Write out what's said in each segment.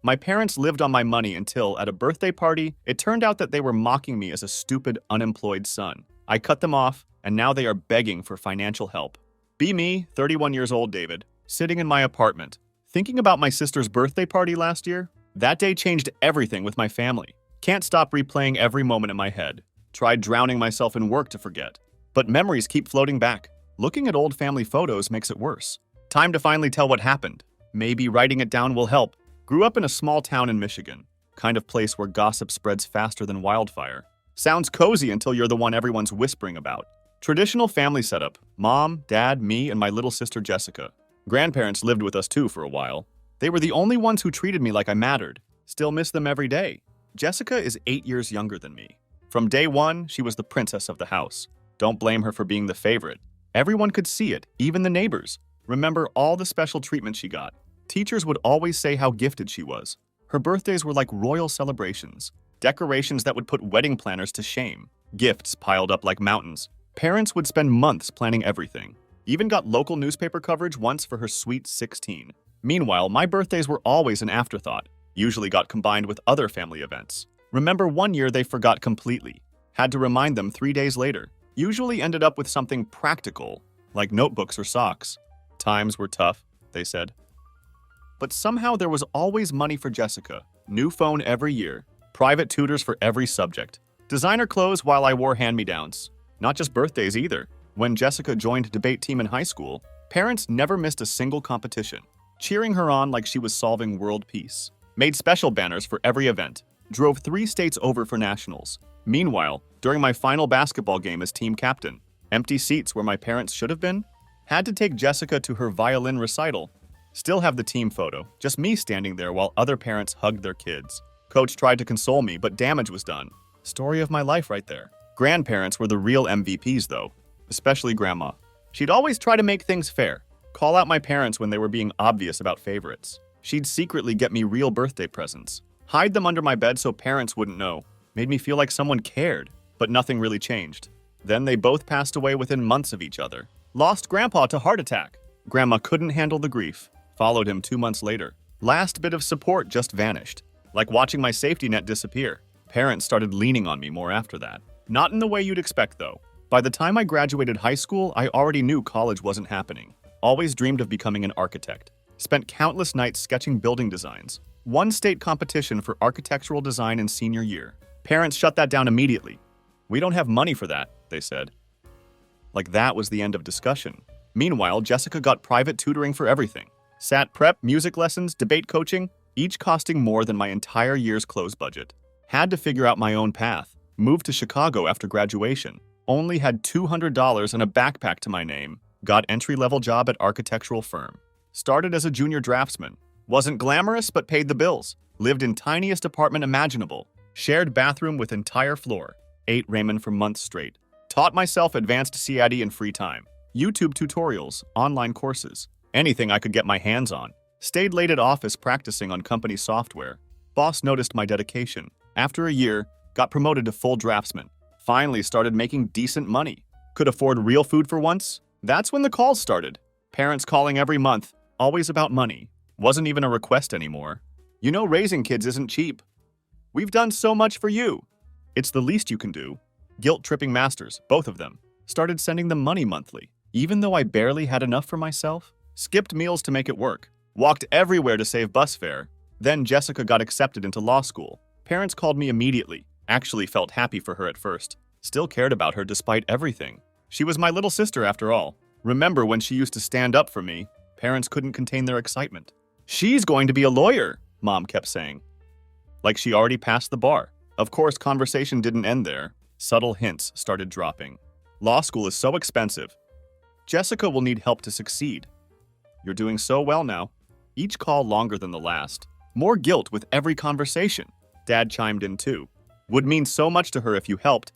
My parents lived on my money until, at a birthday party, it turned out that they were mocking me as a stupid, unemployed son. I cut them off, and now they are begging for financial help. Be me, 31 years old David, sitting in my apartment, thinking about my sister's birthday party last year. That day changed everything with my family. Can't stop replaying every moment in my head. Tried drowning myself in work to forget. But memories keep floating back. Looking at old family photos makes it worse. Time to finally tell what happened. Maybe writing it down will help. Grew up in a small town in Michigan. Kind of place where gossip spreads faster than wildfire. Sounds cozy until you're the one everyone's whispering about. Traditional family setup. Mom, dad, me, and my little sister Jessica. Grandparents lived with us too for a while. They were the only ones who treated me like I mattered. Still miss them every day. Jessica is 8 years younger than me. From day one, she was the princess of the house. Don't blame her for being the favorite. Everyone could see it, even the neighbors. Remember all the special treatment she got. Teachers would always say how gifted she was. Her birthdays were like royal celebrations. Decorations that would put wedding planners to shame. Gifts piled up like mountains. Parents would spend months planning everything. Even got local newspaper coverage once for her sweet 16. Meanwhile, my birthdays were always an afterthought. Usually got combined with other family events. Remember one year they forgot completely. Had to remind them 3 days later. Usually ended up with something practical, like notebooks or socks. Times were tough, they said. But somehow there was always money for Jessica. New phone every year. Private tutors for every subject. Designer clothes while I wore hand-me-downs. Not just birthdays either. When Jessica joined debate team in high school, parents never missed a single competition. Cheering her on like she was solving world peace. Made special banners for every event. Drove 3 states over for nationals. Meanwhile, during my final basketball game as team captain, empty seats where my parents should have been, had to take Jessica to her violin recital. Still have the team photo, just me standing there while other parents hugged their kids. Coach tried to console me, but damage was done. Story of my life right there. Grandparents were the real MVPs though, especially Grandma. She'd always try to make things fair, call out my parents when they were being obvious about favorites. She'd secretly get me real birthday presents, hide them under my bed so parents wouldn't know. Made me feel like someone cared, but nothing really changed. Then they both passed away within months of each other. Lost Grandpa to heart attack. Grandma couldn't handle the grief. Followed him 2 months later. Last bit of support just vanished. Like watching my safety net disappear. Parents started leaning on me more after that. Not in the way you'd expect though. By the time I graduated high school, I already knew college wasn't happening. Always dreamed of becoming an architect. Spent countless nights sketching building designs. Won state competition for architectural design in senior year. Parents shut that down immediately. We don't have money for that, they said. Like that was the end of discussion. Meanwhile, Jessica got private tutoring for everything. Sat prep, music lessons, debate coaching, each costing more than my entire year's clothes budget. Had to figure out my own path. Moved to Chicago after graduation. Only had $200 and a backpack to my name. Got entry-level job at architectural firm. Started as a junior draftsman. Wasn't glamorous, but paid the bills. Lived in tiniest apartment imaginable. Shared bathroom with entire floor. Ate ramen for months straight. Taught myself advanced CAD in free time. YouTube tutorials, online courses. Anything I could get my hands on. Stayed late at office practicing on company software. Boss noticed my dedication. After a year, got promoted to full draftsman. Finally started making decent money. Could afford real food for once. That's when the calls started. Parents calling every month, always about money. Wasn't even a request anymore. You know raising kids isn't cheap. We've done so much for you. It's the least you can do. Guilt-tripping masters, both of them. Started sending them money monthly. Even though I barely had enough for myself. Skipped meals to make it work. Walked everywhere to save bus fare. Then Jessica got accepted into law school. Parents called me immediately. Actually felt happy for her at first. Still cared about her despite everything. She was my little sister after all. Remember when she used to stand up for me? Parents couldn't contain their excitement. She's going to be a lawyer, Mom kept saying. Like she already passed the bar. Of course, conversation didn't end there. Subtle hints started dropping. Law school is so expensive. Jessica will need help to succeed. You're doing so well now. Each call longer than the last. More guilt with every conversation. Dad chimed in too. Would mean so much to her if you helped.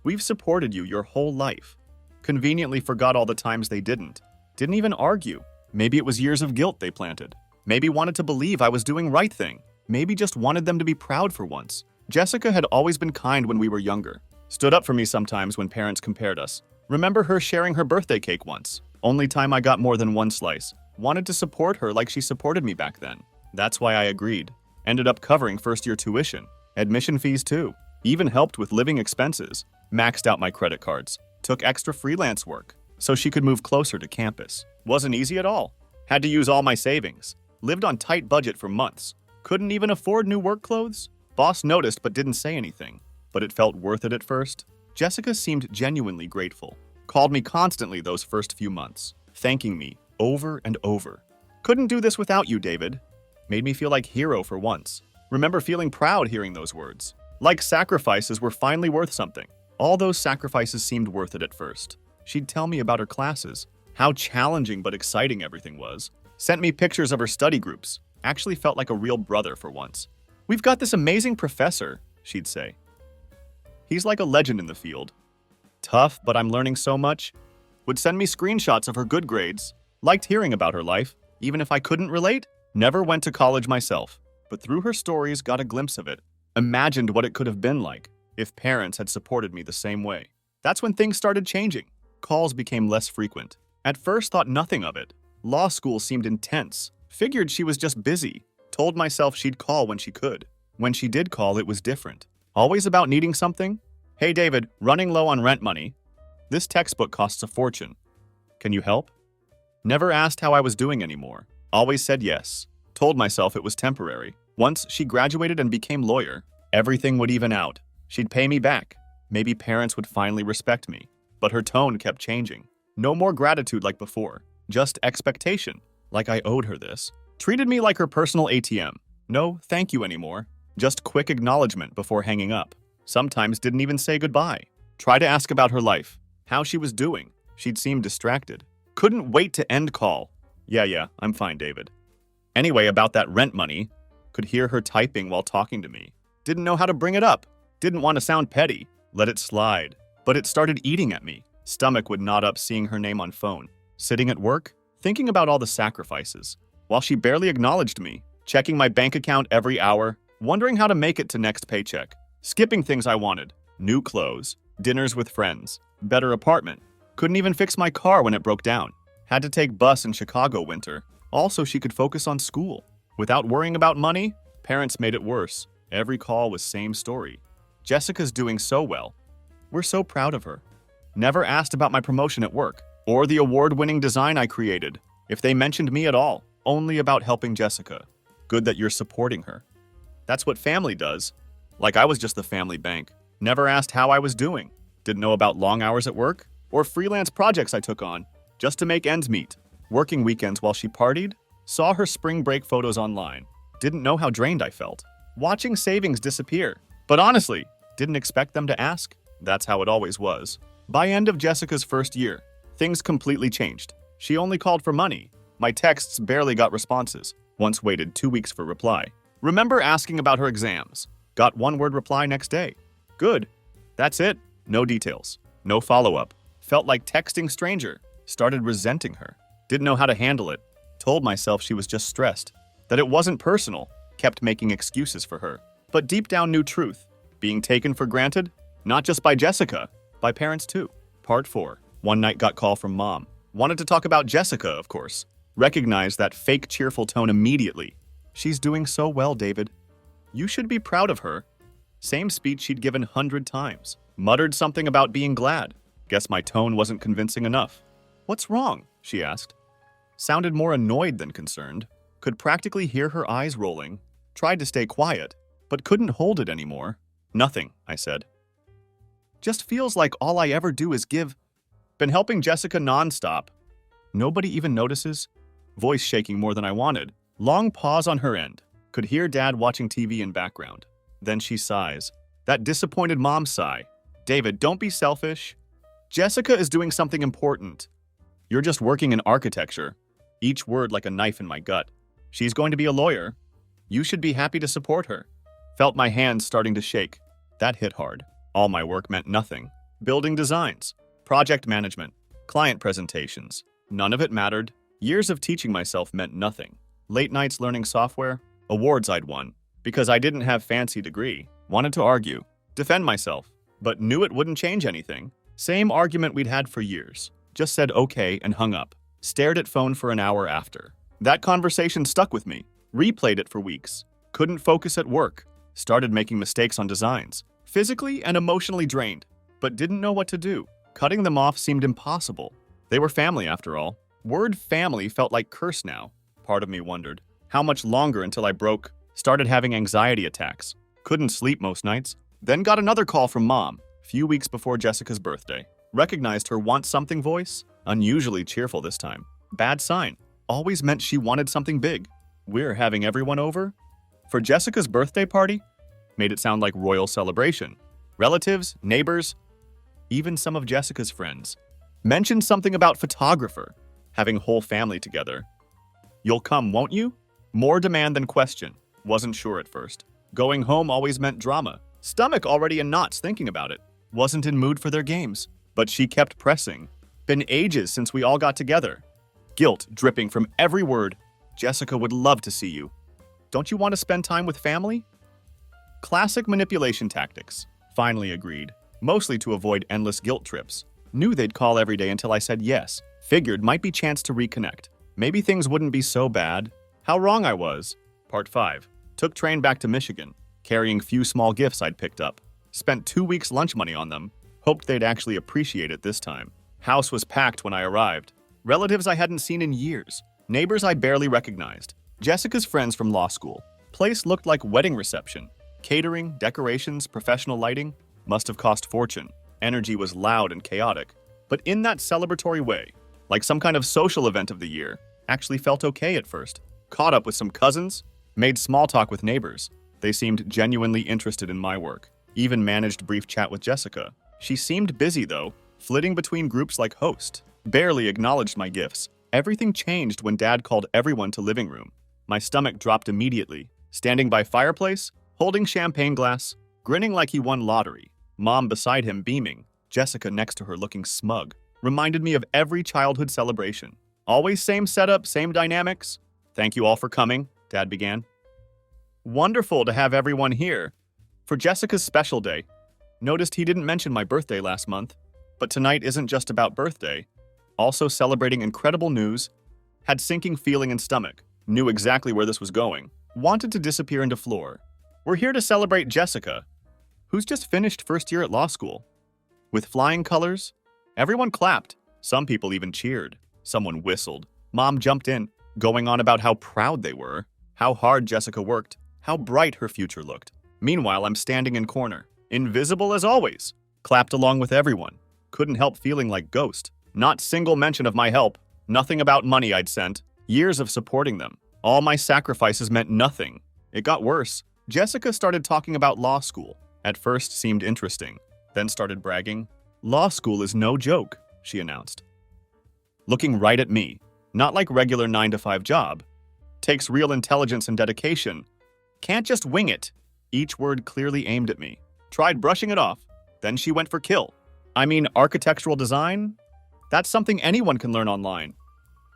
We've supported you your whole life. Conveniently forgot all the times they didn't. Didn't even argue. Maybe it was years of guilt they planted. Maybe wanted to believe I was doing right thing. Maybe just wanted them to be proud for once. Jessica had always been kind when we were younger. Stood up for me sometimes when parents compared us. Remember her sharing her birthday cake once. Only time I got more than one slice. Wanted to support her like she supported me back then. That's why I agreed. Ended up covering first-year tuition, admission fees too. Even helped with living expenses. Maxed out my credit cards. Took extra freelance work so she could move closer to campus. Wasn't easy at all. Had to use all my savings. Lived on tight budget for months. Couldn't even afford new work clothes. Boss noticed but didn't say anything. But it felt worth it at first. Jessica seemed genuinely grateful. Called me constantly those first few months, thanking me over and over. Couldn't do this without you, David. Made me feel like hero for once. Remember feeling proud hearing those words. Like sacrifices were finally worth something. All those sacrifices seemed worth it at first. She'd tell me about her classes, how challenging but exciting everything was. Sent me pictures of her study groups. Actually felt like a real brother for once. We've got this amazing professor, she'd say. He's like a legend in the field. Tough, but I'm learning so much. Would send me screenshots of her good grades. Liked hearing about her life, even if I couldn't relate. Never went to college myself, but through her stories got a glimpse of it. Imagined what it could have been like if parents had supported me the same way. That's when things started changing. Calls became less frequent. At first thought nothing of it. Law school seemed intense. Figured she was just busy. Told myself she'd call when she could. When she did call, it was different. Always about needing something. Hey David, running low on rent money. This textbook costs a fortune. Can you help? Never asked how I was doing anymore. Always said yes. Told myself it was temporary. Once she graduated and became lawyer, everything would even out. She'd pay me back. Maybe parents would finally respect me. But her tone kept changing. No more gratitude like before. Just expectation. Like I owed her this. Treated me like her personal ATM. No thank you anymore. Just quick acknowledgement before hanging up. Sometimes didn't even say goodbye. Try to ask about her life. How she was doing. She'd seem distracted. Couldn't wait to end call. Yeah, I'm fine, David. Anyway, about that rent money. Could hear her typing while talking to me. Didn't know how to bring it up. Didn't want to sound petty. Let it slide. But it started eating at me. Stomach would knot up seeing her name on phone. Sitting at work, thinking about all the sacrifices. While she barely acknowledged me. Checking my bank account every hour. Wondering how to make it to next paycheck. Skipping things I wanted. New clothes. Dinners with friends. Better apartment. Couldn't even fix my car when it broke down. Had to take bus in Chicago winter. Also, she could focus on school. Without worrying about money, parents made it worse. Every call was same story. Jessica's doing so well. We're so proud of her. Never asked about my promotion at work or the award-winning design I created. If they mentioned me at all, only about helping Jessica. Good that you're supporting her. That's what family does. Like I was just the family bank. Never asked how I was doing. Didn't know about long hours at work or freelance projects I took on just to make ends meet. Working weekends while she partied. Saw her spring break photos online. Didn't know how drained I felt. Watching savings disappear. But honestly, didn't expect them to ask. That's how it always was. By end of Jessica's first year, things completely changed. She only called for money. My texts barely got responses. Once waited 2 weeks for reply. Remember asking about her exams. Got one-word reply next day. Good. That's it. No details. No follow-up. Felt like texting stranger. Started resenting her. Didn't know how to handle it. Told myself she was just stressed. That it wasn't personal. Kept making excuses for her. But deep down knew truth. Being taken for granted? Not just by Jessica. By parents too. Part 4. One night got call from mom. Wanted to talk about Jessica, of course. Recognized that fake cheerful tone immediately. She's doing so well, David. You should be proud of her. Same speech she'd given 100 times. Muttered something about being glad. Guess my tone wasn't convincing enough. What's wrong? She asked. Sounded more annoyed than concerned. Could practically hear her eyes rolling. Tried to stay quiet, but couldn't hold it anymore. Nothing, I said. Just feels like all I ever do is give. Been helping Jessica nonstop. Nobody even notices. Voice shaking more than I wanted. Long pause on her end. Could hear Dad watching TV in background. Then she sighs. That disappointed mom sigh. David, don't be selfish. Jessica is doing something important. You're just working in architecture. Each word like a knife in my gut. She's going to be a lawyer. You should be happy to support her. Felt my hands starting to shake. That hit hard. All my work meant nothing. Building designs, project management, client presentations. None of it mattered. Years of teaching myself meant nothing. Late nights learning software, awards I'd won. Because I didn't have fancy degree. Wanted to argue, defend myself, but knew it wouldn't change anything. Same argument we'd had for years. Just said okay and hung up. Stared at phone for an hour after. That conversation stuck with me. Replayed it for weeks. couldn't focus at work, started making mistakes on designs, physically and emotionally drained, but didn't know what to do. Cutting them off seemed impossible. They were family after all. Word family felt like curse now. Part of me wondered, how much longer until I broke, started having anxiety attacks, couldn't sleep most nights, then got another call from Mom, few weeks before Jessica's birthday. Recognized her want something voice, unusually cheerful this time. Bad sign, always meant she wanted something big. We're having everyone over? For Jessica's birthday party? Made it sound like royal celebration. Relatives, neighbors, even some of Jessica's friends. Mentioned something about photographer, having whole family together. You'll come, won't you? More demand than question. Wasn't sure at first. Going home always meant drama. Stomach already in knots thinking about it. Wasn't in mood for their games. But she kept pressing. Been ages since we all got together. Guilt dripping from every word. Jessica would love to see you. Don't you want to spend time with family? Classic manipulation tactics. Finally agreed. Mostly to avoid endless guilt trips. Knew they'd call every day until I said yes. Figured might be chance to reconnect. Maybe things wouldn't be so bad. How wrong I was. Part 5. Took train back to Michigan, carrying few small gifts I'd picked up. Spent 2 weeks lunch money on them. Hoped they'd actually appreciate it this time. House was packed when I arrived. Relatives I hadn't seen in years. Neighbors I barely recognized. Jessica's friends from law school. Place looked like wedding reception. Catering, decorations, professional lighting. Must have cost fortune. Energy was loud and chaotic. But in that celebratory way, like some kind of social event of the year, actually felt okay at first. Caught up with some cousins, made small talk with neighbors. They seemed genuinely interested in my work. Even managed brief chat with Jessica. She seemed busy though, flitting between groups like host. Barely acknowledged my gifts. Everything changed when Dad called everyone to living room. My stomach dropped immediately. Standing by fireplace, holding champagne glass, grinning like he won lottery. Mom beside him beaming, Jessica next to her looking smug. Reminded me of every childhood celebration. Always same setup, same dynamics. Thank you all for coming, Dad began. Wonderful to have everyone here. For Jessica's special day. Noticed he didn't mention my birthday last month. But tonight isn't just about birthday. Also celebrating incredible news. Had sinking feeling in stomach. Knew exactly where this was going. Wanted to disappear into floor. We're here to celebrate Jessica, who's just finished first year at law school. With flying colors, everyone clapped. Some people even cheered. Someone whistled. Mom jumped in, going on about how proud they were, how hard Jessica worked, how bright her future looked. Meanwhile, I'm standing in corner, invisible as always. Clapped along with everyone. Couldn't help feeling like ghost. Not single mention of my help. Nothing about money I'd sent. Years of supporting them. All my sacrifices meant nothing. It got worse. Jessica started talking about law school. At first seemed interesting, then started bragging. Law school is no joke, she announced. Looking right at me, not like regular 9-to-5 job. Takes real intelligence and dedication. Can't just wing it. Each word clearly aimed at me. Tried brushing it off, then she went for kill. I mean, architectural design? That's something anyone can learn online.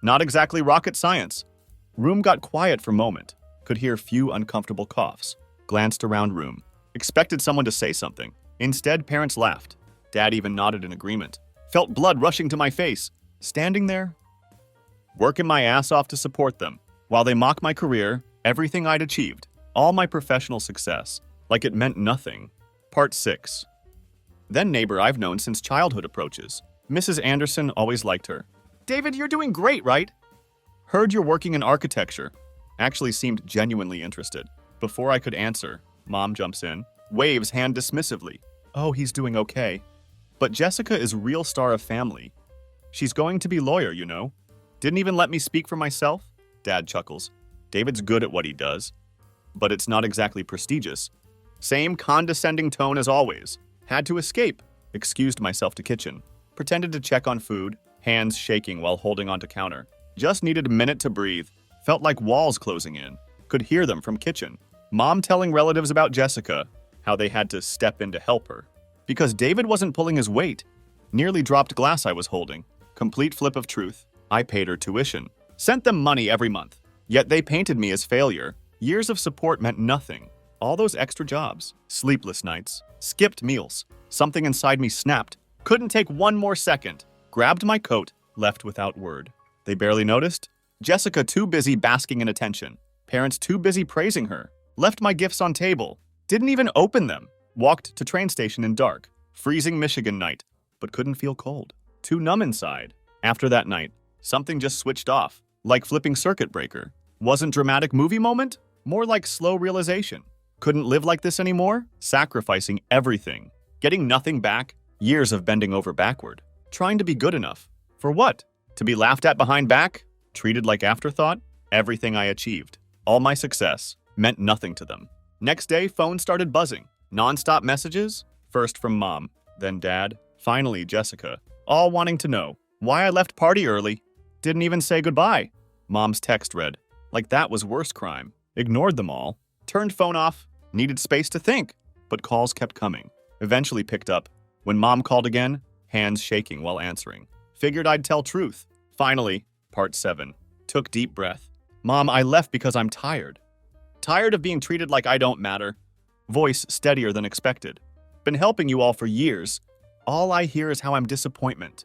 Not exactly rocket science. Room got quiet for a moment. Could hear few uncomfortable coughs. Glanced around room. Expected someone to say something. Instead, parents laughed. Dad even nodded in agreement. Felt blood rushing to my face. Standing there, working my ass off to support them, while they mock my career, everything I'd achieved, all my professional success, like it meant nothing. Part 6. Then neighbor I've known since childhood approaches. Mrs. Anderson always liked her. David, you're doing great, right? Heard you're working in architecture. Actually seemed genuinely interested. Before I could answer, Mom jumps in, waves hand dismissively. Oh, he's doing okay. But Jessica is real star of family. She's going to be lawyer, you know. Didn't even let me speak for myself? Dad chuckles. David's good at what he does. But it's not exactly prestigious. Same condescending tone as always. Had to escape. Excused myself to kitchen. Pretended to check on food, hands shaking while holding onto counter. Just needed a minute to breathe. Felt like walls closing in. Could hear them from kitchen. Mom telling relatives about Jessica, how they had to step in to help her. Because David wasn't pulling his weight. Nearly dropped glass I was holding. Complete flip of truth. I paid her tuition. Sent them money every month. Yet they painted me as failure. Years of support meant nothing. All those extra jobs. Sleepless nights. Skipped meals. Something inside me snapped. Couldn't take one more second. Grabbed my coat. Left without word. They barely noticed. Jessica too busy basking in attention. Parents too busy praising her. Left my gifts on table. Didn't even open them. Walked to train station in dark. Freezing Michigan night, but couldn't feel cold. Too numb inside. After that night, something just switched off, like flipping circuit breaker. Wasn't dramatic movie moment, more like slow realization. Couldn't live like this anymore, sacrificing everything. Getting nothing back, years of bending over backward. Trying to be good enough. For what? To be laughed at behind back? Treated like afterthought? Everything I achieved, all my success, meant nothing to them. Next day, phone started buzzing. Non-stop messages, first from mom, then dad, finally Jessica, all wanting to know why I left party early. Didn't even say goodbye. Mom's text read, like that was worse crime. Ignored them all, turned phone off, needed space to think, but calls kept coming. Eventually picked up. When mom called again, hands shaking while answering. Figured I'd tell truth. Finally, part 7. Took deep breath. Mom, I left because I'm tired. Tired of being treated like I don't matter. Voice steadier than expected. Been helping you all for years. All I hear is how I'm disappointment.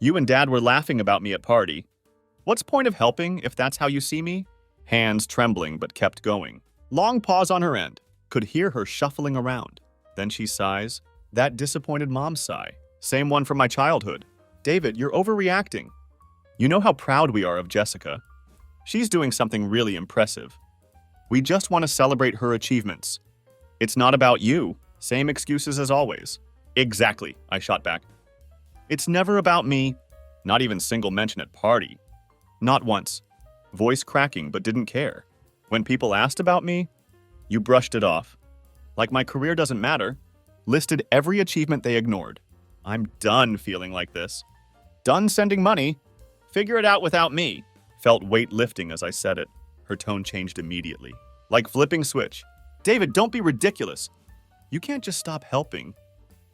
You and Dad were laughing about me at party. What's point of helping if that's how you see me? Hands trembling but kept going. Long pause on her end. Could hear her shuffling around. Then she sighs. That disappointed mom sigh. Same one from my childhood. David, you're overreacting. You know how proud we are of Jessica. She's doing something really impressive. We just want to celebrate her achievements. It's not about you. Same excuses as always. Exactly, I shot back. It's never about me. Not even single mention at party. Not once. Voice cracking but didn't care. When people asked about me, you brushed it off. Like my career doesn't matter. Listed every achievement they ignored. I'm done feeling like this. Done sending money. Figure it out without me. Felt weight lifting as I said it. Her tone changed immediately. Like flipping switch. David, don't be ridiculous. You can't just stop helping.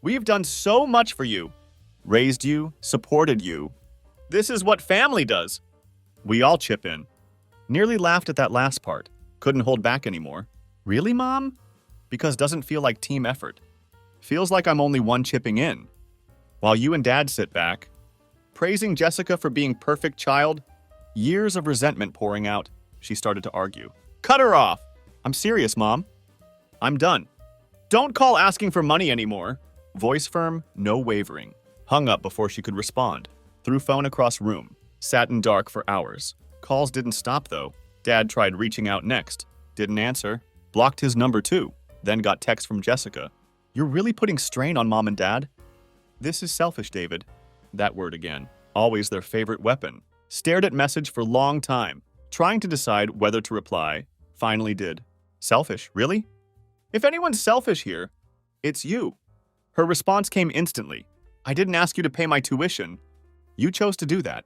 We've done so much for you. Raised you, supported you. This is what family does. We all chip in. Nearly laughed at that last part. Couldn't hold back anymore. Really, Mom? Because doesn't feel like team effort. Feels like I'm only one chipping in. While you and Dad sit back, praising Jessica for being perfect child, years of resentment pouring out, she started to argue. Cut her off! I'm serious, Mom. I'm done. Don't call asking for money anymore. Voice firm, no wavering. Hung up before she could respond. Threw phone across room. Sat in dark for hours. Calls didn't stop though. Dad tried reaching out next. Didn't answer. Blocked his number too. Then got text from Jessica. You're really putting strain on Mom and Dad? This is selfish, David. That word again. Always their favorite weapon. Stared at message for long time. Trying to decide whether to reply. Finally did. Selfish, really? If anyone's selfish here, it's you. Her response came instantly. I didn't ask you to pay my tuition. You chose to do that.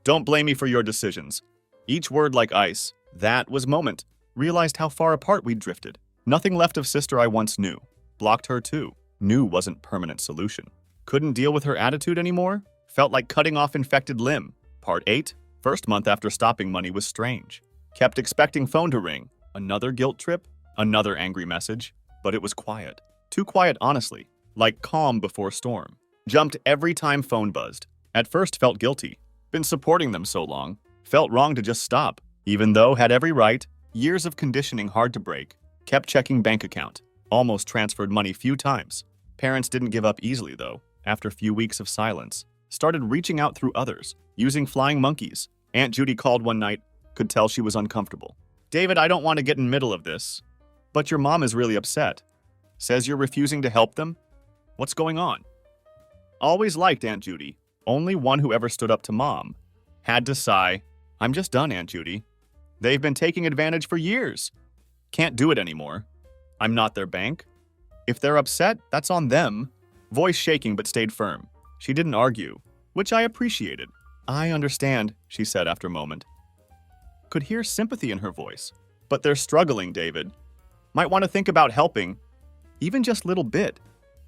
Don't blame me for your decisions. Each word like ice. That was moment. Realized how far apart we'd drifted. Nothing left of sister I once knew. Blocked her too. Knew wasn't permanent solution. Couldn't deal with her attitude anymore. Felt like cutting off infected limb. Part 8. First month after stopping money was strange. Kept expecting phone to ring. Another guilt trip. Another angry message. But it was quiet. Too quiet, honestly. Like calm before storm. Jumped every time phone buzzed. At first felt guilty. Been supporting them so long. Felt wrong to just stop. Even though had every right. Years of conditioning hard to break. Kept checking bank account. Almost transferred money few times. Parents didn't give up easily though. After few weeks of silence. Started reaching out through others. Using flying monkeys. Aunt Judy called one night. Could tell she was uncomfortable. David, I don't want to get in middle of this. But your mom is really upset. Says you're refusing to help them? What's going on? Always liked Aunt Judy. Only one who ever stood up to Mom. Had to sigh. I'm just done, Aunt Judy. They've been taking advantage for years. Can't do it anymore. I'm not their bank. If they're upset, that's on them. Voice shaking but stayed firm. She didn't argue, which I appreciated. I understand, she said after a moment. Could hear sympathy in her voice. But they're struggling, David. Might want to think about helping. Even just little bit.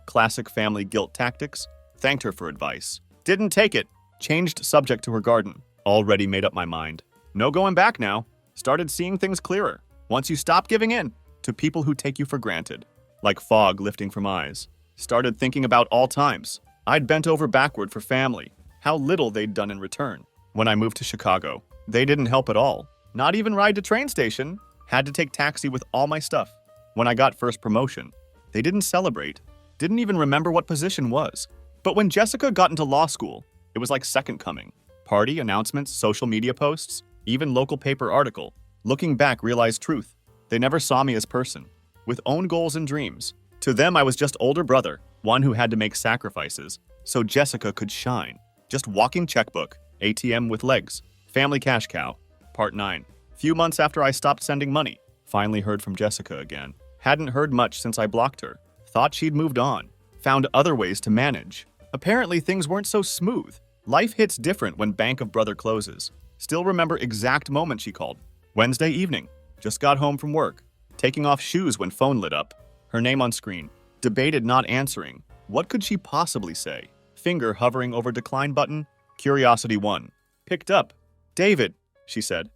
Classic family guilt tactics. Thanked her for advice. Didn't take it. Changed subject to her garden. Already made up my mind. No going back now. Started seeing things clearer. Once you stop giving in to people who take you for granted. Like fog lifting from eyes. Started thinking about all times. I'd bent over backward for family. How little they'd done in return. When I moved to Chicago, they didn't help at all. Not even ride to train station. Had to take taxi with all my stuff. When I got first promotion, they didn't celebrate, didn't even remember what position was. But when Jessica got into law school, it was like second coming. Party, announcements, social media posts, even local paper article. Looking back, realized truth. They never saw me as person, with own goals and dreams. To them, I was just older brother, one who had to make sacrifices, so Jessica could shine. Just walking checkbook, ATM with legs, family cash cow. Part 9. Few months after I stopped sending money, finally heard from Jessica again. Hadn't heard much since I blocked her. Thought she'd moved on, found other ways to manage. Apparently things weren't so smooth. Life hits different when Bank of Brother closes. Still remember exact moment she called. Wednesday evening. Just got home from work. Taking off shoes when phone lit up. Her name on screen. Debated not answering. What could she possibly say? Finger hovering over decline button. Curiosity won. Picked up. David, she said.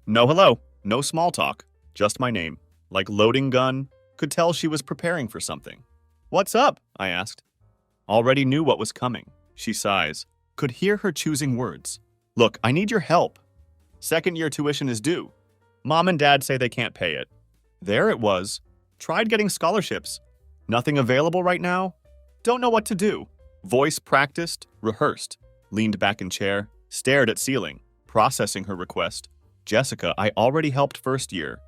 No hello. No small talk. Just my name. Like loading gun. Could tell she was preparing for something. What's up? I asked. Already knew what was coming. She sighs. Could hear her choosing words. Look, I need your help. Second-year tuition is due. Mom and Dad say they can't pay it. There it was. Tried getting scholarships. Nothing available right now? Don't know what to do. Voice practiced, rehearsed. Leaned back in chair, stared at ceiling, processing her request. Jessica, I already helped first year.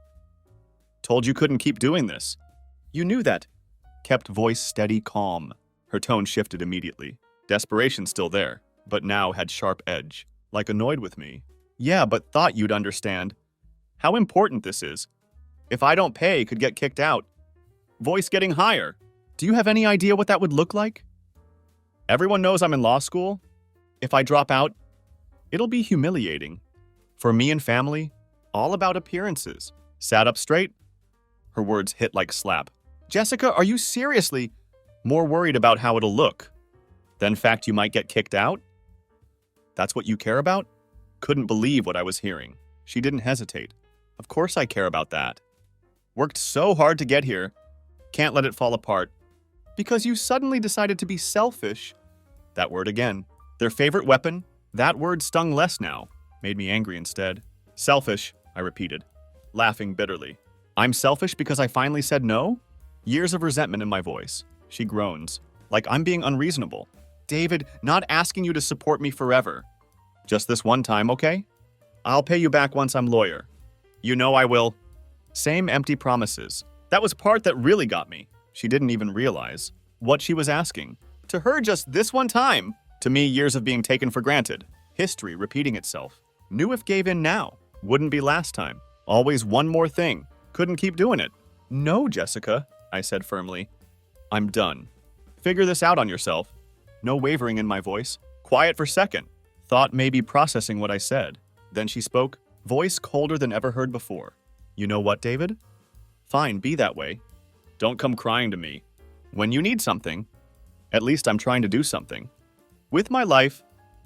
Told you couldn't keep doing this. You knew that. Kept voice steady, calm. Her tone shifted immediately. Desperation still there, but now had sharp edge. Like annoyed with me. Yeah, but thought you'd understand. How important this is. If I don't pay, could get kicked out. Voice getting higher. Do you have any idea what that would look like? Everyone knows I'm in law school. If I drop out, it'll be humiliating. For me and family, all about appearances. Sat up straight. Her words hit like slap. Jessica, are you seriously more worried about how it'll look than fact you might get kicked out? That's what you care about? Couldn't believe what I was hearing. She didn't hesitate. Of course I care about that. Worked so hard to get here. Can't let it fall apart. Because you suddenly decided to be selfish. That word again. Their favorite weapon? That word stung less now. Made me angry instead. Selfish, I repeated, laughing bitterly. I'm selfish because I finally said no? Years of resentment in my voice. She groans. Like I'm being unreasonable. David, not asking you to support me forever. Just this one time, okay? I'll pay you back once I'm lawyer. You know I will. Same empty promises. That was part that really got me. She didn't even realize what she was asking. To her, just this one time. To me, years of being taken for granted. History repeating itself. Knew if gave in now. Wouldn't be last time. Always one more thing. Couldn't keep doing it. No, Jessica, I said firmly. I'm done. Figure this out on yourself. No wavering in my voice. Quiet for second. Thought maybe processing what I said. Then she spoke, voice colder than ever heard before. You know what, David? Fine, be that way. Don't come crying to me. When you need something, at least I'm trying to do something. With my life,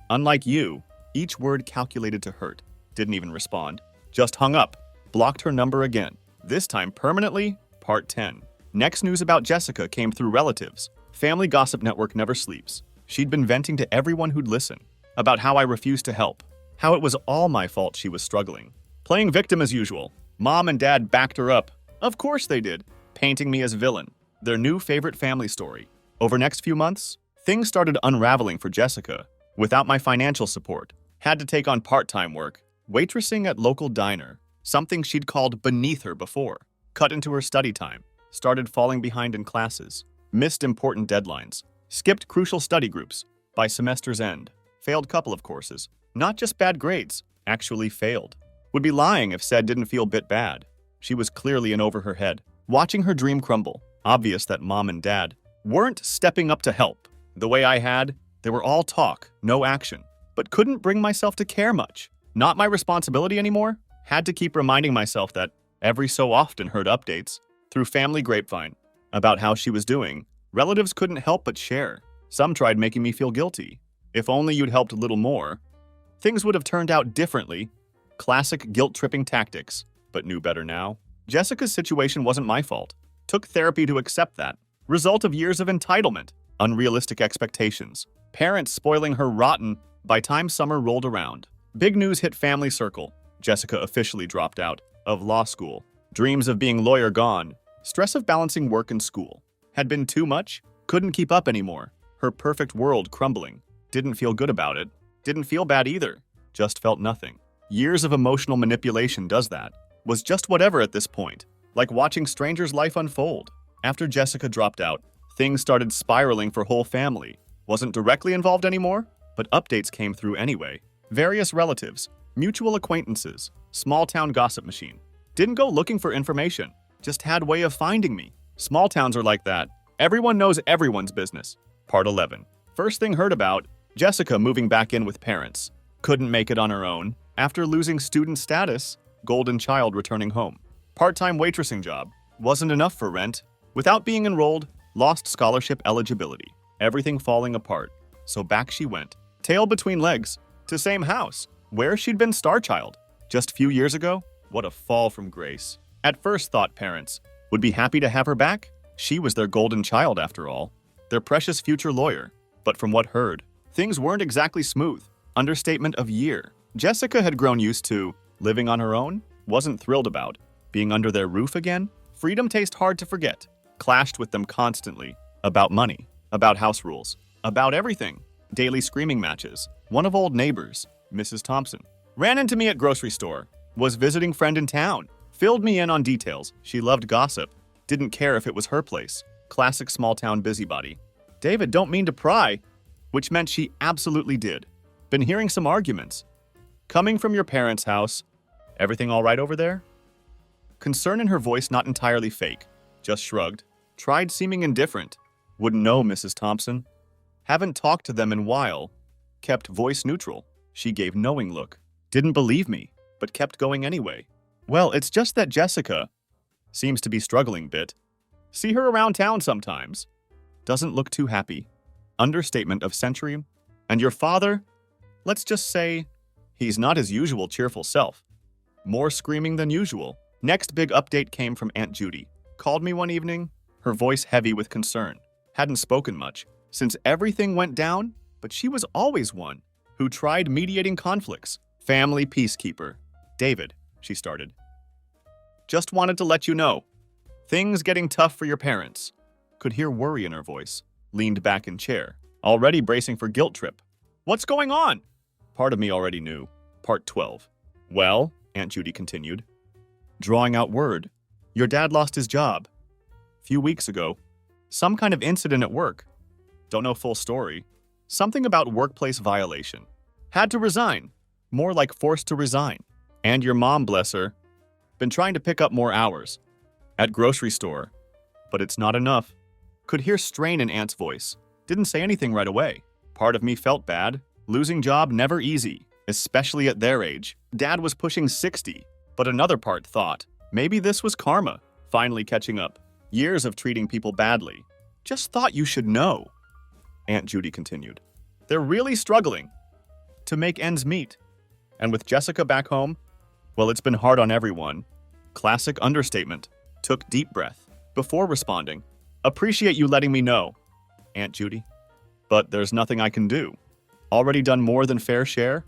unlike you, each word calculated to hurt. Didn't even respond. Just hung up. Blocked her number again. This time permanently, part 10. Next news about Jessica came through relatives. Family gossip network never sleeps. She'd been venting to everyone who'd listen. About how I refused to help. How it was all my fault she was struggling. Playing victim as usual. Mom and Dad backed her up. Of course they did. Painting me as villain. Their new favorite family story. Over next few months, things started unraveling for Jessica. Without my financial support. Had to take on part-time work. Waitressing at local diner. Something she'd called beneath her before. Cut into her study time. Started falling behind in classes. Missed important deadlines. Skipped crucial study groups. By semester's end. Failed couple of courses. Not just bad grades. Actually failed. Would be lying if said didn't feel bit bad. She was clearly in over her head. Watching her dream crumble. Obvious that Mom and Dad weren't stepping up to help. The way I had, they were all talk, no action. But couldn't bring myself to care much. Not my responsibility anymore. Had to keep reminding myself that every so often heard updates through family grapevine about how she was doing. Relatives couldn't help but share. Some tried making me feel guilty. If only you'd helped a little more, things would have turned out differently. Classic guilt-tripping tactics, but knew better now. Jessica's situation wasn't my fault. Took therapy to accept that. Result of years of entitlement, unrealistic expectations. Parents spoiling her rotten by time summer rolled around. Big news hit family circle. Jessica officially dropped out of law school. Dreams of being lawyer gone. Stress of balancing work and school. Had been too much? Couldn't keep up anymore. Her perfect world crumbling. Didn't feel good about it. Didn't feel bad either. Just felt nothing. Years of emotional manipulation does that. Was just whatever at this point. Like watching strangers' life unfold. After Jessica dropped out, things started spiraling for whole family. Wasn't directly involved anymore, but updates came through anyway. Various relatives, mutual acquaintances, small town gossip machine. Didn't go looking for information, just had way of finding me. Small towns are like that. Everyone knows everyone's business. Part 11. First thing heard about, Jessica moving back in with parents. Couldn't make it on her own. After losing student status, golden child returning home. Part-time waitressing job. Wasn't enough for rent. Without being enrolled, lost scholarship eligibility. Everything falling apart. So back she went, tail between legs, to same house, where she'd been star child. Just few years ago, what a fall from grace. At first thought parents would be happy to have her back. She was their golden child after all, their precious future lawyer. But from what heard, things weren't exactly smooth. Understatement of year. Jessica had grown used to living on her own, wasn't thrilled about. Being under their roof again, freedom tasted hard to forget. Clashed with them constantly. About money, about house rules, about everything. Daily screaming matches. One of old neighbors, Mrs. Thompson, ran into me at grocery store. Was visiting friend in town. Filled me in on details. She loved gossip. Didn't care if it was her place. Classic small town busybody. David, don't mean to pry. Which meant she absolutely did. Been hearing some arguments. Coming from your parents' house. Everything all right over there? Concern in her voice not entirely fake. Just shrugged. Tried seeming indifferent. Wouldn't know, Mrs. Thompson. Haven't talked to them in a while. Kept voice neutral. She gave knowing look. Didn't believe me, but kept going anyway. Well, it's just that Jessica seems to be struggling a bit. See her around town sometimes. Doesn't look too happy. Understatement of century. And your father? Let's just say he's not his usual cheerful self. More screaming than usual. Next big update came from Aunt Judy. Called me one evening, her voice heavy with concern. Hadn't spoken much since everything went down, but she was always one who tried mediating conflicts. Family peacekeeper. David, she started. Just wanted to let you know. Things getting tough for your parents. Could hear worry in her voice. Leaned back in chair, already bracing for guilt trip. What's going on? Part of me already knew. Part 12. Well, Aunt Judy continued, drawing out word. Your dad lost his job. Few weeks ago. Some kind of incident at work. Don't know full story. Something about workplace violation. Had to resign. More like forced to resign. And your mom, bless her, been trying to pick up more hours. At grocery store. But it's not enough. Could hear strain in Aunt's voice. Didn't say anything right away. Part of me felt bad. Losing job never easy, especially at their age. Dad was pushing 60, but another part thought, maybe this was karma, finally catching up. Years of treating people badly. Just thought you should know. Aunt Judy continued. They're really struggling to make ends meet. And with Jessica back home, well, it's been hard on everyone. Classic understatement. Took deep breath before responding. Appreciate you letting me know, Aunt Judy. But there's nothing I can do. Already done more than fair share.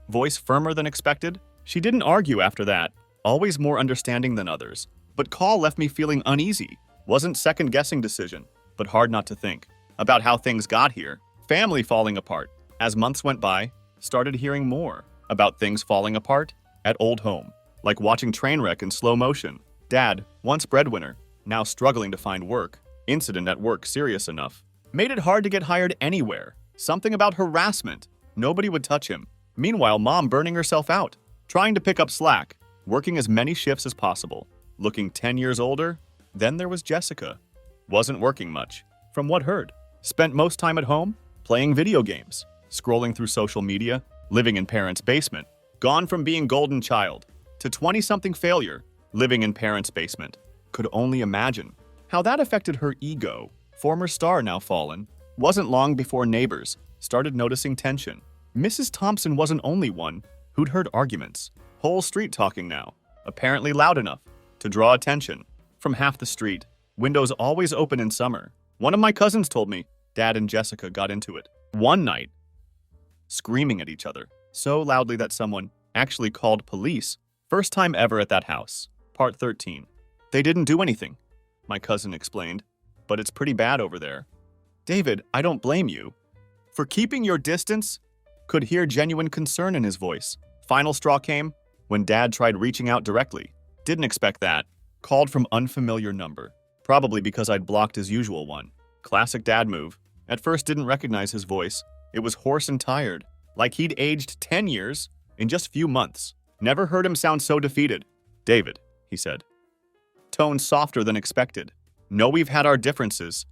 Voice firmer than expected. She didn't argue after that. Always more understanding than others. But call left me feeling uneasy. Wasn't second-guessing decision, but hard not to think. About how things got here. Family falling apart. As months went by, started hearing more about things falling apart at old home. Like watching train wreck in slow motion. Dad, once breadwinner, now struggling to find work. Incident at work serious enough. Made it hard to get hired anywhere. Something about harassment. Nobody would touch him. Meanwhile, mom burning herself out. Trying to pick up slack. Working as many shifts as possible. Looking 10 years older. Then there was Jessica. Wasn't working much. From what heard. Spent most time at home, playing video games. Scrolling through social media. Living in parents' basement. Gone from being golden child to 20-something failure. Living in parents' basement. Could only imagine how that affected her ego. Former star now fallen. Wasn't long before neighbors started noticing tension. Mrs. Thompson wasn't only one who'd heard arguments. Whole street talking now. Apparently loud enough to draw attention. From half the street. Windows always open in summer. One of my cousins told me Dad and Jessica got into it. One night. Screaming at each other. So loudly that someone actually called police. First time ever at that house. Part 13. They didn't do anything, my cousin explained, but it's pretty bad over there. David, I don't blame you. For keeping your distance? Could hear genuine concern in his voice. Final straw came when Dad tried reaching out directly. Didn't expect that. Called from unfamiliar number. Probably because I'd blocked his usual one. Classic dad move. At first didn't recognize his voice. It was hoarse and tired. Like he'd aged 10 years in just a few months. Never heard him sound so defeated. David, he said. Tone softer than expected. Know we've had our differences,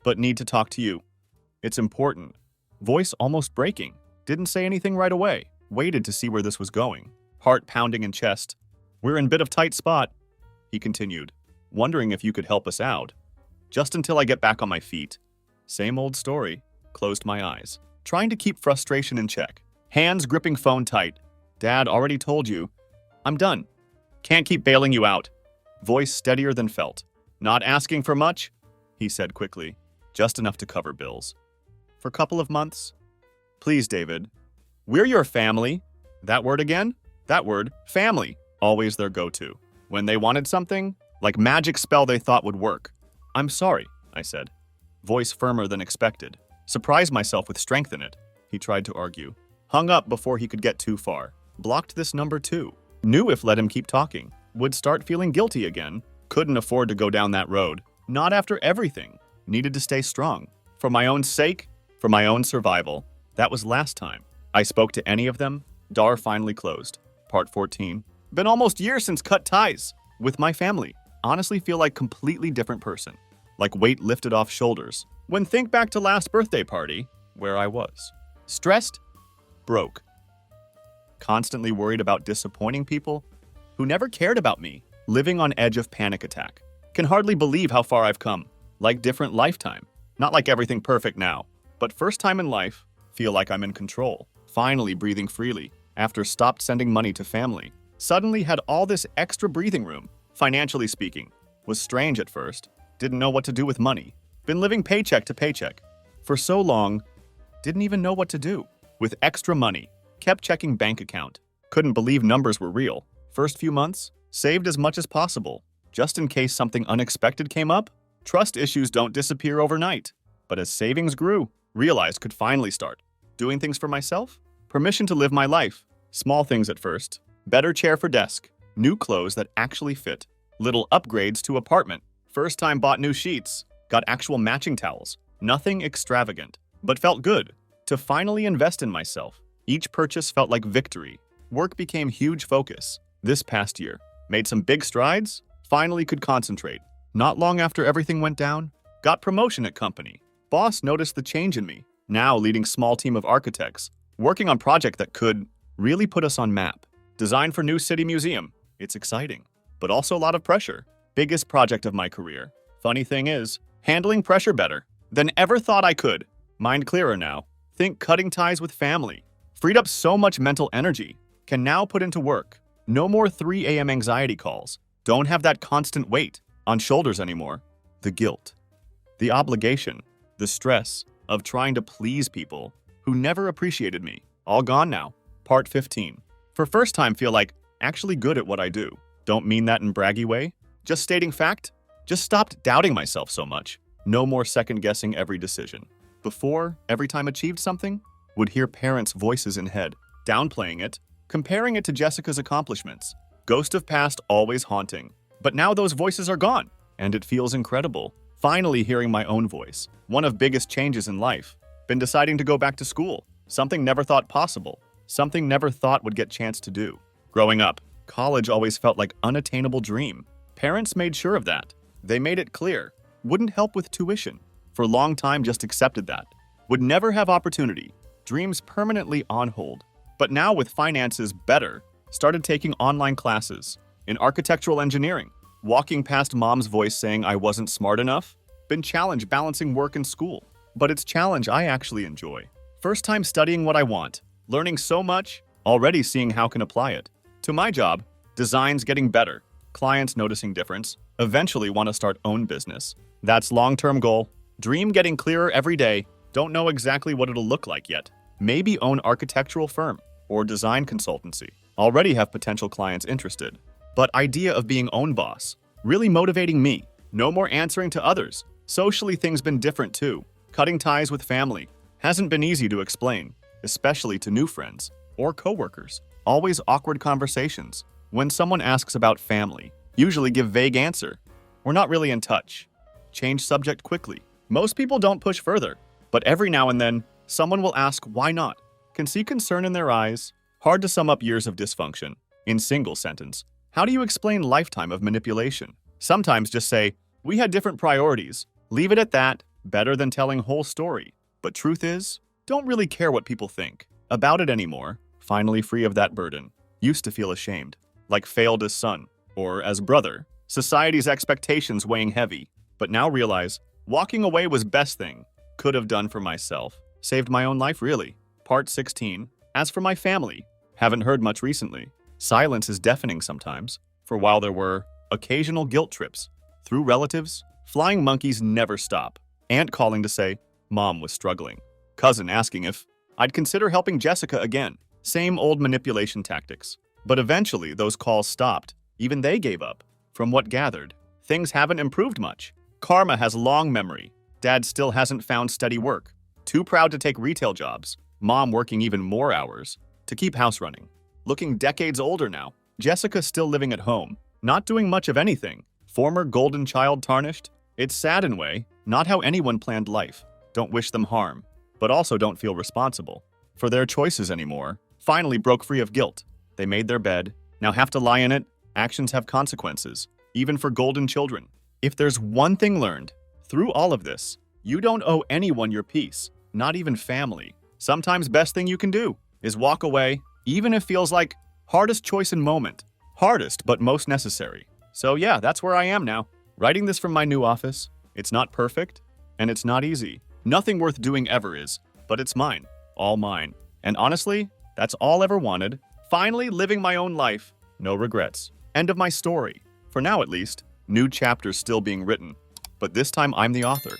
but need to talk to you. It's important. Voice almost breaking. Didn't say anything right away. Waited to see where this was going. Heart pounding in chest. We're in a bit of tight spot, he continued, wondering if you could help us out. Just until I get back on my feet. Same old story. Closed my eyes, trying to keep frustration in check. Hands gripping phone tight. Dad already told you. I'm done. Can't keep bailing you out. Voice steadier than felt. Not asking for much, he said quickly. Just enough to cover bills. For a couple of months? Please, David. We're your family. That word again? That word, family. Always their go-to. When they wanted something, like magic spell they thought would work. I'm sorry, I said. Voice firmer than expected. Surprised myself with strength in it. He tried to argue. Hung up before he could get too far. Blocked this number too. Knew if let him keep talking. Would start feeling guilty again. Couldn't afford to go down that road. Not after everything. Needed to stay strong. For my own sake, for my own survival. That was last time I spoke to any of them. Door finally closed. Part 14. Been almost a year since cut ties with my family. Honestly feel like completely different person. Like weight lifted off shoulders. When think back to last birthday party, where I was. Stressed? Broke. Constantly worried about disappointing people who never cared about me. Living on edge of panic attack. Can hardly believe how far I've come. Like different lifetime. Not like everything perfect now. But first time in life, feel like I'm in control. Finally breathing freely. After stopped sending money to family. Suddenly had all this extra breathing room. Financially speaking. Was strange at first. Didn't know what to do with money. Been living paycheck to paycheck. For so long, didn't even know what to do. With extra money. Kept checking bank account. Couldn't believe numbers were real. First few months, saved as much as possible. Just in case something unexpected came up. Trust issues don't disappear overnight. But as savings grew, realized could finally start. Doing things for myself? Permission to live my life. Small things at first. Better chair for desk. New clothes that actually fit. Little upgrades to apartment. First time bought new sheets. Got actual matching towels. Nothing extravagant. But felt good. To finally invest in myself. Each purchase felt like victory. Work became huge focus. This past year. Made some big strides. Finally could concentrate. Not long after everything went down. Got promotion at company. Boss noticed the change in me. Now leading small team of architects. Working on project that could really put us on map. Design for new city museum. It's exciting, but also a lot of pressure. Biggest project of my career. Funny thing is, handling pressure better than ever thought I could. Mind clearer now. Think cutting ties with family. Freed up so much mental energy. Can now put into work. No more 3 a.m. anxiety calls. Don't have that constant weight on shoulders anymore. The guilt. The obligation. The stress of trying to please people who never appreciated me. All gone now. Part 15. For first time feel like actually good at what I do. Don't mean that in braggy way. Just stating fact. Just stopped doubting myself so much. No more second guessing every decision. Before, every time achieved something, would hear parents' voices in head, downplaying it, comparing it to Jessica's accomplishments. Ghost of past always haunting. But now those voices are gone, and it feels incredible. Finally hearing my own voice. One of biggest changes in life. Been deciding to go back to school. Something never thought possible. Something never thought would get chance to do. Growing up, college always felt like unattainable dream. Parents made sure of that. They made it clear. Wouldn't help with tuition. For a long time just accepted that. Would never have opportunity. Dreams permanently on hold. But now with finances better, started taking online classes. In architectural engineering. Walking past mom's voice saying I wasn't smart enough. Been challenged balancing work and school. But it's challenge I actually enjoy. First time studying what I want. Learning so much, already seeing how can apply it. To my job, designs getting better, clients noticing difference, eventually want to start own business. That's long-term goal. Dream getting clearer every day, don't know exactly what it'll look like yet. Maybe own architectural firm or design consultancy. Already have potential clients interested. But idea of being own boss, really motivating me. No more answering to others. Socially, things been different too. Cutting ties with family hasn't been easy to explain, especially to new friends or coworkers. Always awkward conversations. When someone asks about family, usually give vague answer. We're not really in touch. Change subject quickly. Most people don't push further, but every now and then, someone will ask why not. Can see concern in their eyes. Hard to sum up years of dysfunction in single sentence. How do you explain lifetime of manipulation? Sometimes just say, we had different priorities. Leave it at that, better than telling whole story. But truth is, don't really care what people think about it anymore. Finally free of that burden. Used to feel ashamed, like failed as son, or as brother. Society's expectations weighing heavy. But now realize, walking away was best thing could have done for myself. Saved my own life, really. Part 16. As for my family, haven't heard much recently. Silence is deafening sometimes. For while there were occasional guilt trips through relatives, flying monkeys never stop. Aunt calling to say mom was struggling. Cousin asking if I'd consider helping Jessica again. Same old manipulation tactics. But eventually those calls stopped. Even they gave up. From what gathered, things haven't improved much. Karma has long memory. Dad still hasn't found steady work. Too proud to take retail jobs. Mom working even more hours to keep house running. Looking decades older now. Jessica still living at home, not doing much of anything. Former golden child tarnished. It's sad in a way, not how anyone planned life. Don't wish them harm, but also don't feel responsible for their choices anymore. Finally broke free of guilt. They made their bed, now have to lie in it. Actions have consequences, even for golden children. If there's one thing learned through all of this, you don't owe anyone your peace, not even family. Sometimes best thing you can do is walk away, even if it feels like hardest choice and moment. Hardest, but most necessary. So yeah, that's where I am now. Writing this from my new office. It's not perfect, and it's not easy. Nothing worth doing ever is, but it's mine. All mine. And honestly, that's all I ever wanted. Finally living my own life. No regrets. End of my story. For now at least. New chapters still being written. But this time I'm the author.